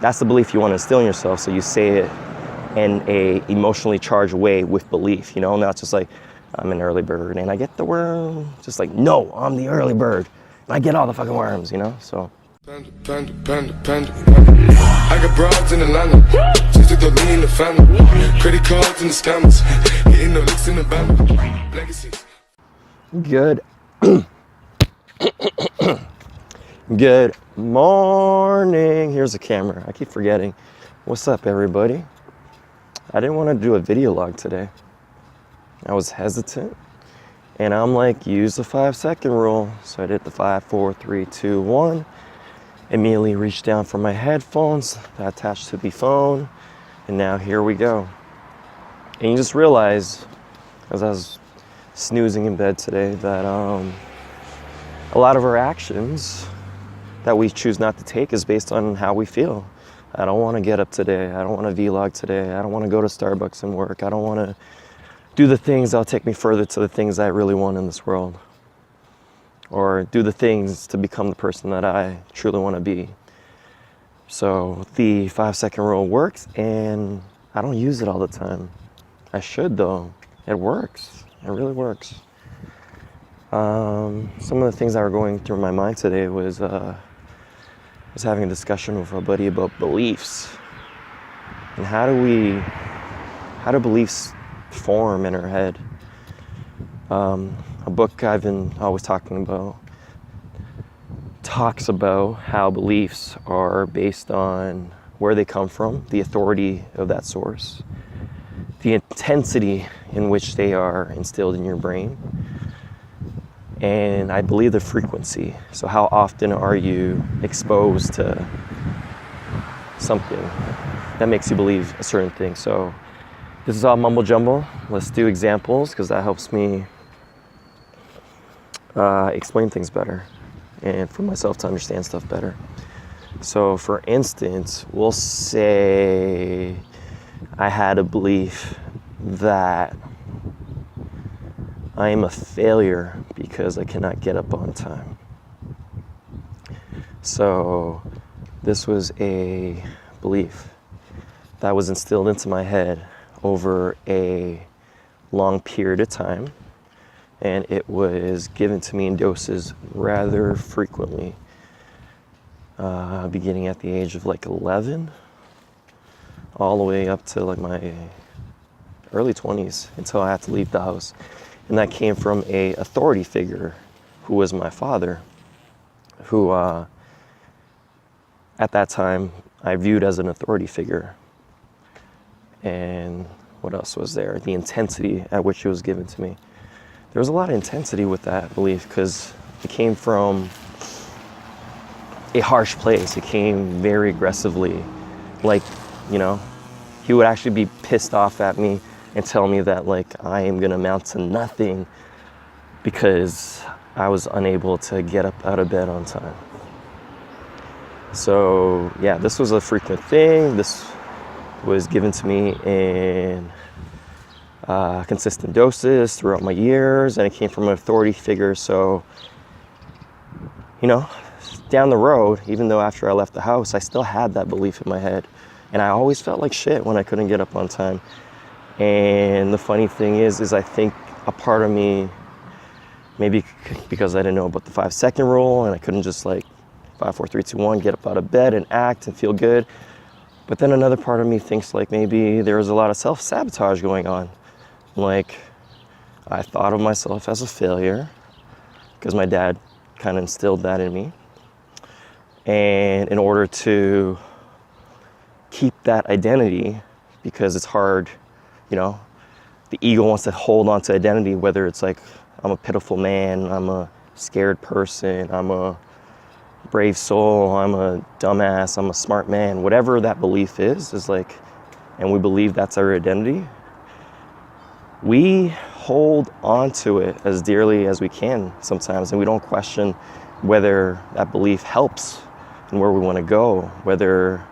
that's the belief you want to instill in yourself. So you say it in a emotionally charged way with belief, you know, not just like, I'm an early bird and I get the worm. Just like, no, I'm the early bird and I get all the fucking worms, you know, so. Panda, panda, panda, panda. I got broads in Atlanta, just to throw me in the family. Credit cards and the scammers, hitting the licks in the band. Legacies. Good. Good morning. Here's the camera. I keep forgetting. What's up, everybody? I didn't want to do a video log today. I was hesitant. And I'm like, use the 5-second rule. So I did the 5, 4, 3, 2, 1. Immediately reached down for my headphones that attached to the phone. And now here we go. And you just realize, as I was snoozing in bed today, that a lot of our actions that we choose not to take is based on how we feel. I don't want to get up today. I don't want to vlog today. I don't want to go to Starbucks and work. I don't want to do the things that'll take me further to the things I really want in this world. Or do the things to become the person that I truly want to be. So the 5-second rule works, and I don't use it all the time. I should, though. It works. It really works. Some of the things that were going through my mind today was having a discussion with a buddy about beliefs. And how do beliefs form in our head? A book I've been always talking about talks about how beliefs are based on where they come from, the authority of that source, the intensity in which they are instilled in your brain, and I believe the frequency. So how often are you exposed to something that makes you believe a certain thing? So this is all mumble jumble. Let's do examples, because that helps me explain things better and for myself to understand stuff better. So for instance, we'll say I had a belief that I am a failure because I cannot get up on time. So this was a belief that was instilled into my head over a long period of time, and it was given to me in doses rather frequently, beginning at the age of like 11, all the way up to like my early 20s until I had to leave the house. And that came from a authority figure who was my father, who at that time I viewed as an authority figure. And what else was there? The intensity at which it was given to me. There was a lot of intensity with that belief because it came from a harsh place. It came very aggressively. Like, you know, he would actually be pissed off at me and tell me that like I am gonna amount to nothing because I was unable to get up out of bed on time. So yeah, this was a frequent thing. This was given to me in consistent doses throughout my years, and it came from an authority figure. So, you know, down the road, even though after I left the house, I still had that belief in my head, and I always felt like shit when I couldn't get up on time. And the funny thing is I think a part of me, maybe because I didn't know about the 5-second rule and I couldn't just like 5, 4, 3, 2, 1, get up out of bed and act and feel good. But then another part of me thinks like maybe there was a lot of self-sabotage going on. Like I thought of myself as a failure because my dad kind of instilled that in me. And in order to keep that identity, because it's hard, you know, the ego wants to hold on to identity, whether it's like, I'm a pitiful man, I'm a scared person, I'm a brave soul, I'm a dumbass, I'm a smart man, whatever that belief is like, and we believe that's our identity, we hold on to it as dearly as we can sometimes, and we don't question whether that belief helps and where we want to go, whether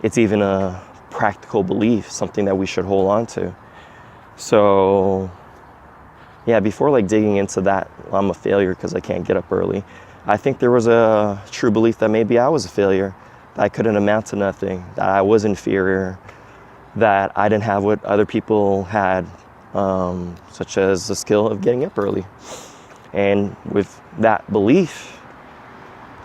it's even a practical belief, something that we should hold on to. So yeah, before like digging into that, I'm a failure because I can't get up early, I think there was a true belief that maybe I was a failure that I couldn't amount to nothing, that I was inferior, that I didn't have what other people had, such as the skill of getting up early. And with that belief,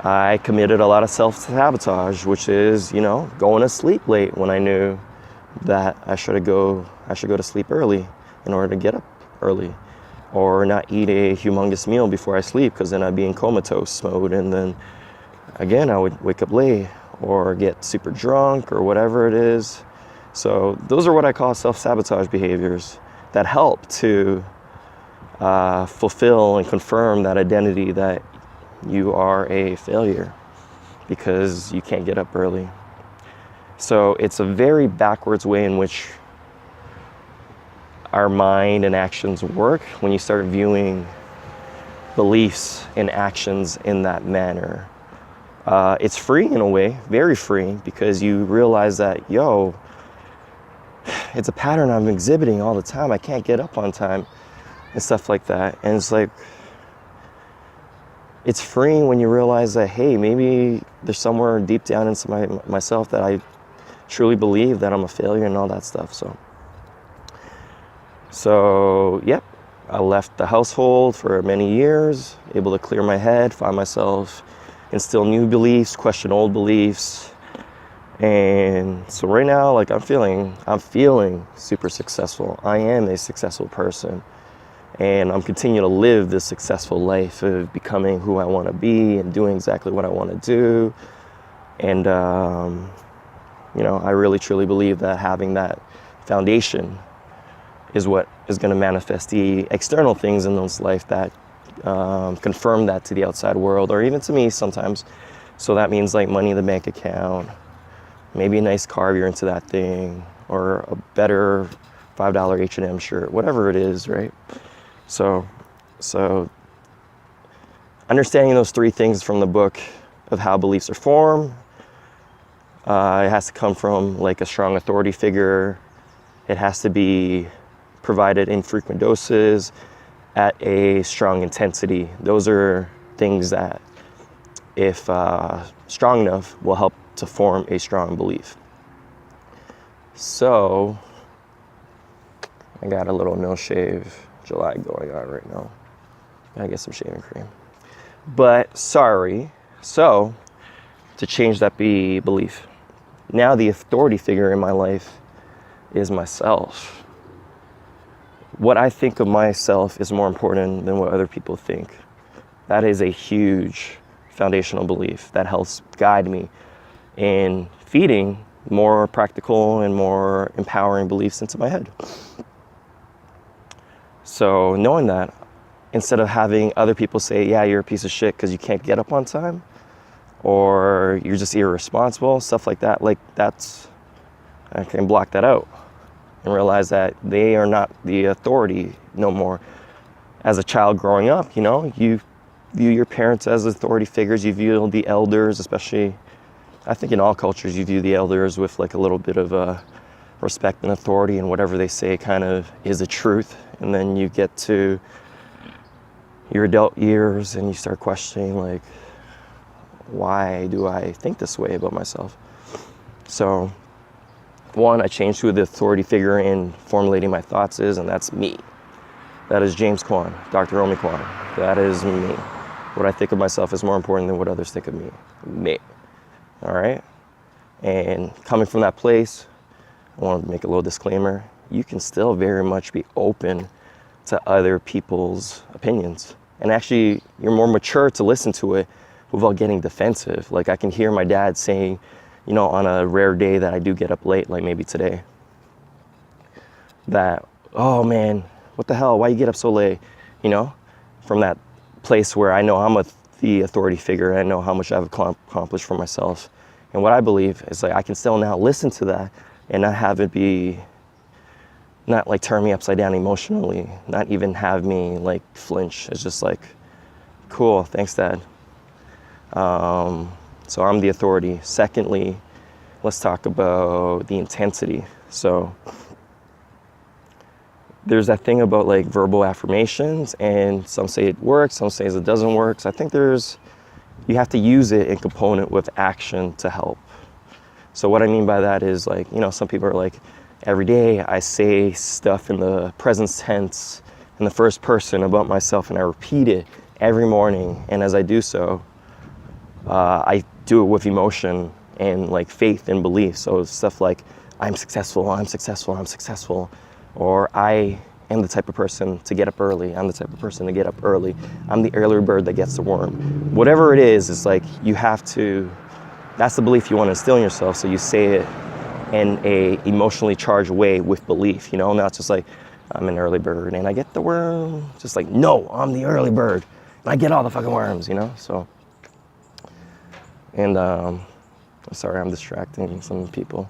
I committed a lot of self-sabotage, which is, going to sleep late when I knew that I should go to sleep early in order to get up early, or not eat a humongous meal before I sleep, because then I'd be in comatose mode, and then again I would wake up late or get super drunk or whatever it is. So those are what I call self-sabotage behaviors that help to fulfill and confirm that identity that you are a failure because you can't get up early. So it's a very backwards way in which our mind and actions work when you start viewing beliefs and actions in that manner. It's free in a way, very free, because you realize that, it's a pattern I'm exhibiting all the time. I can't get up on time and stuff like that. And it's like, it's freeing when you realize that, hey, maybe there's somewhere deep down inside myself that I truly believe that I'm a failure and all that stuff. So yep, I left the household for many years, able to clear my head, find myself, instill new beliefs, question old beliefs. And so right now, like I'm feeling super successful. I am a successful person, and I'm continuing to live this successful life of becoming who I want to be and doing exactly what I want to do. And I really truly believe that having that foundation is what is going to manifest the external things in one's life that confirm that to the outside world, or even to me sometimes. So that means like money in the bank account, maybe a nice car if you're into that thing, or a better $5 H&M shirt, whatever it is, right? So understanding those three things from the book of how beliefs are formed, it has to come from like a strong authority figure. It has to be provided in frequent doses at a strong intensity. Those are things that, if strong enough, will help to form a strong belief. So I got a little no shave July going on right now. Gotta get some shaving cream. But so to change that belief, now the authority figure in my life is myself. What I think of myself is more important than what other people think. That is a huge foundational belief that helps guide me in feeding more practical and more empowering beliefs into my head. So knowing that, instead of having other people say, yeah, you're a piece of shit because you can't get up on time, or you're just irresponsible, stuff like that, I can block that out and realize that they are not the authority no more. As a child growing up, you view your parents as authority figures, you view the elders, especially, I think in all cultures, you view the elders with like a little bit of respect and authority, and whatever they say kind of is the truth. And then you get to your adult years and you start questioning, like, why do I think this way about myself? So one, I changed who the authority figure in formulating my thoughts is, and that's me. That is James Kwan, Dr. Romy Kwan. That is me. What I think of myself is more important than what others think of me. Me. All right? And coming from that place, I want to make a little disclaimer. You can still very much be open to other people's opinions. And actually, you're more mature to listen to it without getting defensive. Like I can hear my dad saying, on a rare day that I do get up late, like maybe today, that, oh man, what the hell, why you get up so late? From that place where I know I'm the authority figure, and I know how much I've accomplished for myself. And what I believe is like I can still now listen to that and not have it be, not like turn me upside down emotionally, not even have me like flinch. It's just like, cool, thanks Dad. So I'm the authority. Secondly, let's talk about the intensity. So there's that thing about like verbal affirmations, and some say it works, some say it doesn't work. So I think you have to use it in component with action to help. So what I mean by that is like, some people are like, every day I say stuff in the present tense in the first person about myself, and I repeat it every morning. And as I do so, I do it with emotion and like faith and belief. So stuff like, I'm successful, I'm successful, I'm successful. Or I am the type of person to get up early. I'm the type of person to get up early. I'm the earlier bird that gets the worm. Whatever it is, it's like you have to, that's the belief you want to instill in yourself. So you say it in a emotionally charged way with belief, not just like, I'm an early bird and I get the worm. Just like, no, I'm the early bird and I get all the fucking worms, so. And sorry, I'm distracting some people.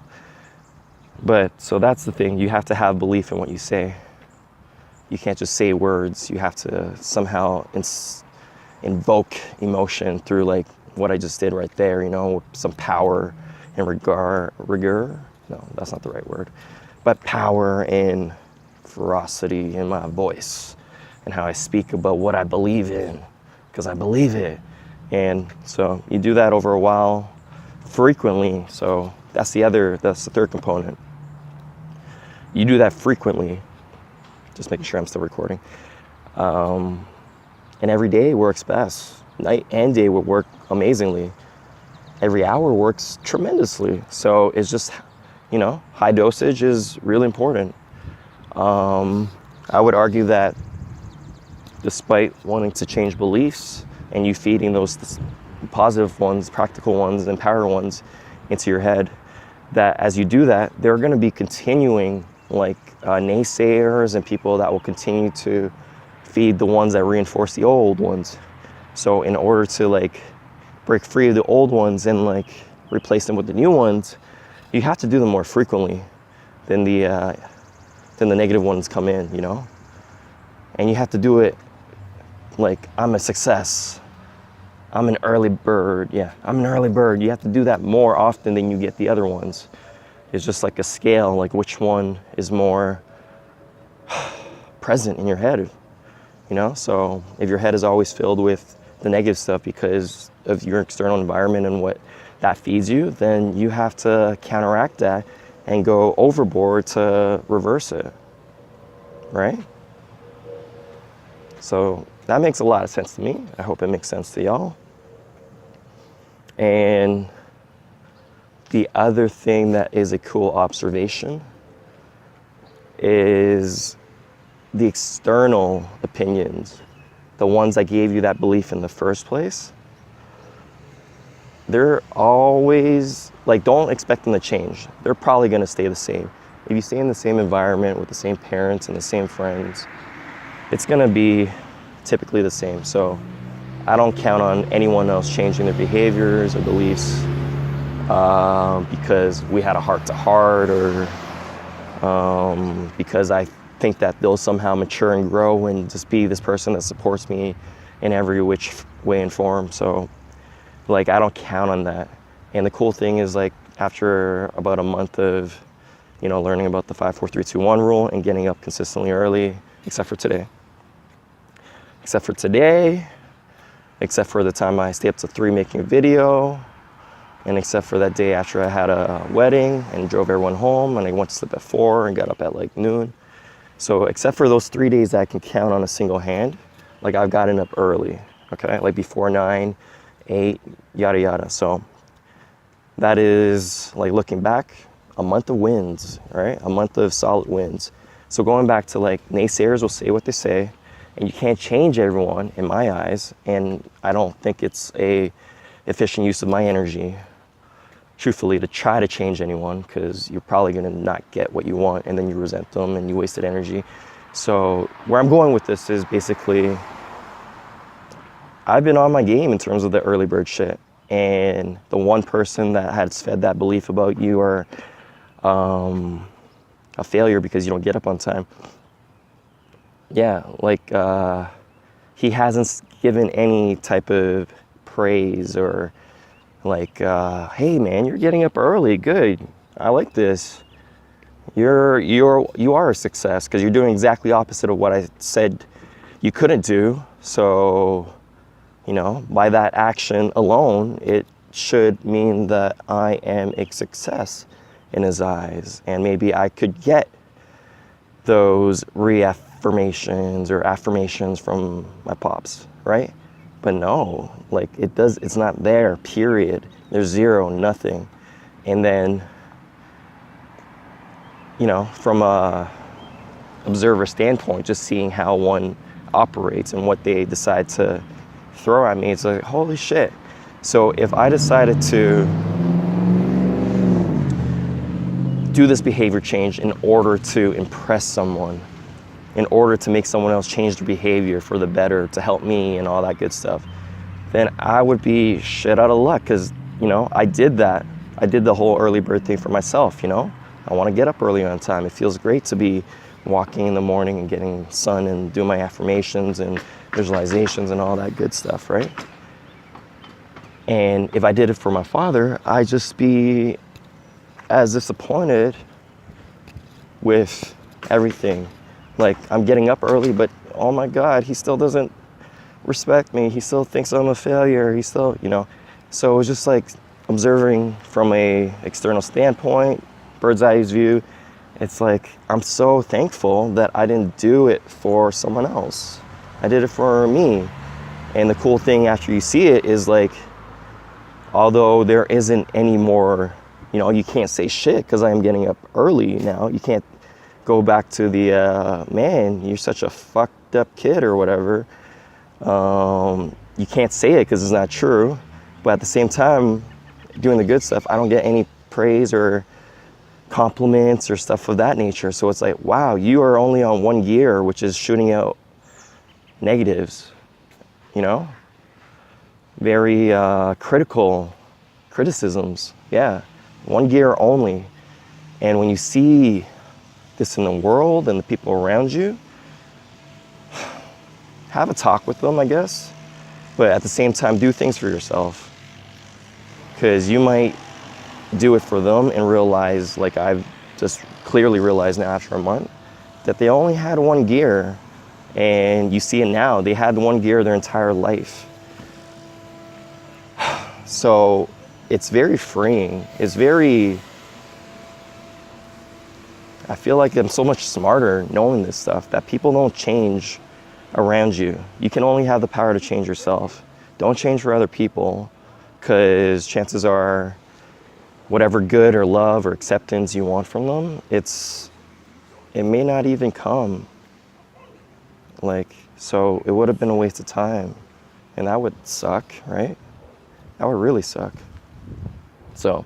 But so that's the thing, you have to have belief in what you say. You can't just say words, you have to somehow invoke emotion through like what I just did right there, some power and rigor. No, that's not the right word. But power and ferocity in my voice and how I speak about what I believe in, because I believe it. And so you do that over a while, frequently. So that's the third component. You do that frequently, just making sure I'm still recording. And every day works best. Night and day will work amazingly. Every hour works tremendously. So it's just, high dosage is really important. I would argue that despite wanting to change beliefs and you feeding those positive ones, practical ones, and power ones into your head, that as you do that, there are going to be continuing like naysayers and people that will continue to feed the ones that reinforce the old ones. So in order to like break free of the old ones and like replace them with the new ones, you have to do them more frequently than the negative ones come in, and you have to do it like, I'm a success, I'm an early bird. Yeah, I'm an early bird. You have to do that more often than you get the other ones. It's just like a scale, like which one is more present in your head, So if your head is always filled with the negative stuff because of your external environment and what that feeds you, then you have to counteract that and go overboard to reverse it, right? So that makes a lot of sense to me. I hope it makes sense to y'all. And the other thing that is a cool observation is the external opinions, the ones that gave you that belief in the first place. They're always, like, don't expect them to change. They're probably gonna stay the same. If you stay in the same environment with the same parents and the same friends, it's gonna be typically the same. So I don't count on anyone else changing their behaviors or beliefs because we had a heart-to-heart or because I think that they'll somehow mature and grow and just be this person that supports me in every which way and form. So like, I don't count on that. And the cool thing is, like, after about a month of, learning about the 5, 4, 3, 2, 1 rule and getting up consistently early, except for today, except for the time I stayed up to 3 making a video, and except for that day after I had a wedding and drove everyone home and I went to sleep at 4 and got up at like noon. So except for those 3 days that I can count on a single hand, like, I've gotten up early, okay? Like before 9, 8, yada yada. So that is, like, looking back, a month of wins, right? A month of solid wins. So going back to, like, naysayers will say what they say, and you can't change everyone in my eyes, and I don't think it's a efficient use of my energy, truthfully, to try to change anyone, because you're probably going to not get what you want and then you resent them and you wasted energy. So where I'm going with this is basically, I've been on my game in terms of the early bird shit, and the one person that has fed that belief about you are a failure because you don't get up on time. Yeah, like he hasn't given any type of praise or like, hey man, you're getting up early, good, I like this. You are a success because you're doing exactly opposite of what I said you couldn't do. So, by that action alone, it should mean that I am a success in his eyes, and maybe I could get those reaffirmations or affirmations from my pops, right? But no, like it's not there, period. There's zero, nothing. And then, you know, from a observer standpoint, just seeing how one operates and what they decide to throw at me, it's like, holy shit. So if I decided to do this behavior change in order to impress someone, in order to make someone else change their behavior for the better, to help me and all that good stuff, then I would be shit out of luck, because, you know, I did that. I did the whole early bird thing for myself, you know? I want to get up early on time. It feels great to be walking in the morning and getting sun and doing my affirmations and visualizations and all that good stuff, right? And if I did it for my father, I'd just be as disappointed with everything. Like, I'm getting up early, but oh my God, he still doesn't respect me. He still thinks I'm a failure. He still, you know. So it was just like observing from a external standpoint, bird's eye view. It's like, I'm so thankful that I didn't do it for someone else. I did it for me. And the cool thing after you see it is, like, although there isn't any more, you know, you can't say shit because I am getting up early now. You can't go back to the, man, you're such a fucked up kid or whatever. You can't say it because it's not true. But at the same time, doing the good stuff, I don't get any praise or compliments or stuff of that nature. So it's like, wow, you are only on one gear, which is shooting out negatives, you know? Very critical criticisms, yeah. One gear only. And when you see this in the world and the people around you, have a talk with them, I guess. But at the same time, do things for yourself. Because you might do it for them and realize, like I've just clearly realized now after a month, that they only had one gear. And you see it now, they had one gear their entire life. So it's very freeing. It's very, I feel like I'm so much smarter knowing this stuff, that people don't change around you. You can only have the power to change yourself. Don't change for other people, because chances are whatever good or love or acceptance you want from them, it may not even come. Like, so it would have been a waste of time, and that would suck, right? That would really suck. So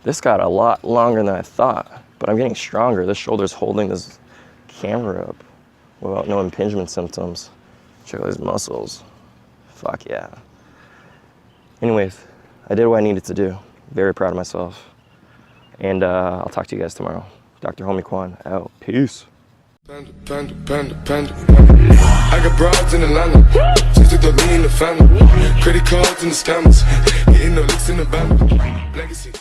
this got a lot longer than I thought, but I'm getting stronger. This shoulder's holding this camera up without no impingement symptoms. Check out these muscles. Fuck yeah. Anyways, I did what I needed to do. Very proud of myself. And I'll talk to you guys tomorrow. Dr. Homie Kwan out. Peace. Panda, panda, panda, panda. I got broads in Atlanta. Just took the lean in the family. Credit cards and the scammers. Hitting the licks in the band. Legacy.